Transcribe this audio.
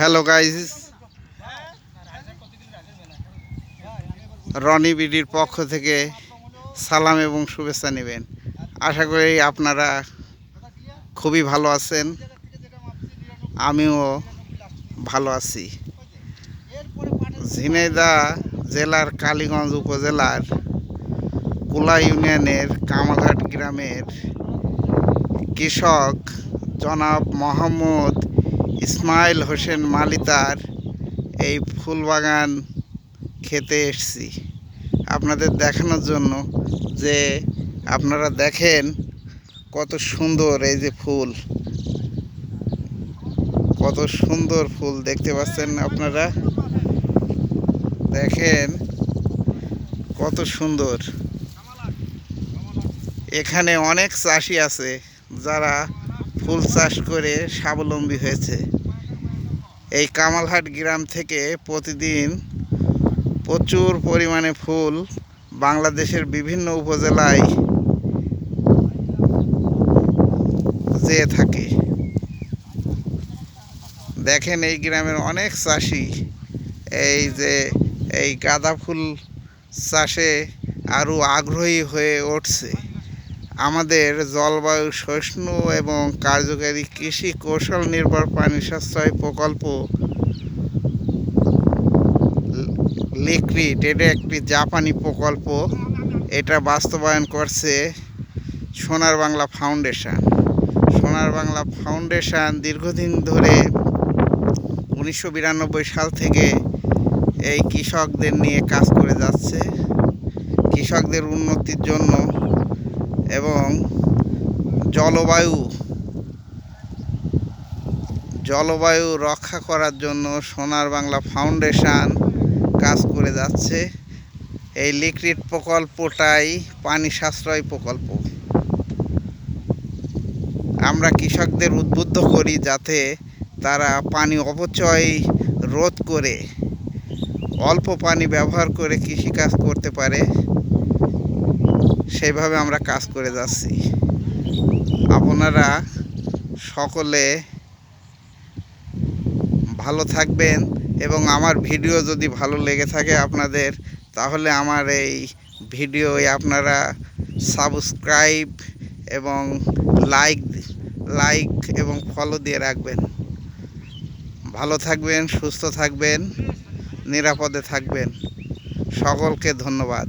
Hello guys, Roni বিডির পক্ষ থেকে সালাম এবং শুভেচ্ছা নেবেন। আশা করি আপনারা খুবই ভালো আছেন, আমিও ভালো আছি। ঝিনাইদহ জেলার কালীগঞ্জ উপজেলার কুলা ইউনিয়নের কামালহাট গ্রামের কৃষক জনাব মোহাম্মদ ইসমাইল হোসেন মালিতার এই ফুল বাগান খেতে এসেছি আপনাদের দেখানোর জন্য, যে আপনারা দেখেন কত সুন্দর এই যে ফুল, কত সুন্দর ফুল দেখতে পাচ্ছেন আপনারা। দেখেন কত সুন্দর। এখানে অনেক চাষি আছে যারা ফুল চাষ করে স্বাবলম্বী হয়েছে। এই কামালহাট গ্রাম থেকে প্রতিদিন প্রচুর পরিমাণে ফুল বাংলাদেশের বিভিন্ন উপজেলায় যেয়ে থাকে। দেখেন এই গ্রামের অনেক চাষি এই গাঁদা ফুল চাষে আরও আগ্রহী হয়ে উঠছে। আমাদের জলবায়ু সহিষ্ণু এবং কার্যকারী কৃষি কৌশল নির্ভর পানি সাশ্রয় প্রকল্প লিক্রিট, এটা একটি জাপানি প্রকল্প। এটা বাস্তবায়ন করছে সোনার বাংলা ফাউন্ডেশন। সোনার বাংলা ফাউন্ডেশন দীর্ঘদিন ধরে 1992 সাল থেকে এই কৃষকদের নিয়ে কাজ করে যাচ্ছে। কৃষকদের উন্নতির জন্য এবং জলবায়ু রক্ষা করার জন্য সোনার বাংলা ফাউন্ডেশন কাজ করে যাচ্ছে। এই লিক্রিট প্রকল্পটাই পানি সাশ্রয় প্রকল্প। আমরা কৃষকদের উদ্বুদ্ধ করি যাতে তারা পানি অপচয় রোধ করে অল্প পানি ব্যবহার করে কৃষিকাজ করতে পারে, সেইভাবে আমরা কাজ করে যাচ্ছি। আপনারা সকলে ভালো থাকবেন এবং আমার ভিডিও যদি ভালো লেগে থাকে আপনাদের, তাহলে আমার এই ভিডিও আপনারা সাবস্ক্রাইব এবং লাইক এবং ফলো দিয়ে রাখবেন। ভালো থাকবেন, সুস্থ থাকবেন, নিরাপদে থাকবেন। সকলকে ধন্যবাদ।